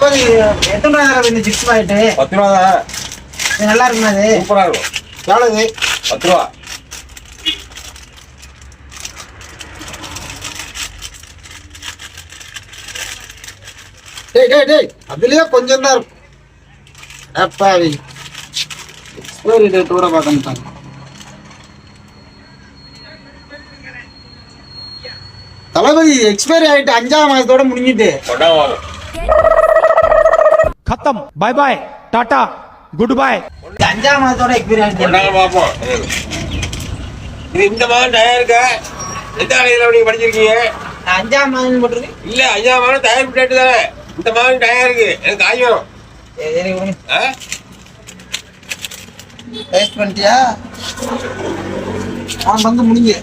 எத்தனை ரூபா இந்த சிப்ஸ் பாக்கெட்டு? 10 ரூபா தான். நல்லா இருக்குமா? அது சூப்பரா இருக்கும். எவ்வளவு? 10 ரூபா. டேய் அதுலயே கொஞ்சம் தான் இருக்கும். அப்பாவி எக்ஸ்பைரி டேட் கூட பார்க்க மாட்டாங்க. தளபதி எக்ஸ்பைரி ஆயிட்டு 5ஆம் மாசத்தோட முடிஞ்சிட்டு. खत्म bye bye tata goodbye 5ஆம் மாசத்தோட எக்ஸ்பைரி ஆயிட்டு. பாப்போம். இது இந்த மாதிரி தயாரிக்க எந்த ஆலையில நீங்க படிச்சிருக்கீங்க? 5ஆம் மாதம் போட்டுருக்கு. இல்ல 5ஆம் மாதம் தயாரிப்பு டேட்டு தானே. இந்த மாதிரி தயாரிக்கு எனக்கு காயும். டேஸ்ட் பண்ணிட்டியா? அவன் வந்து முடிஞ்சு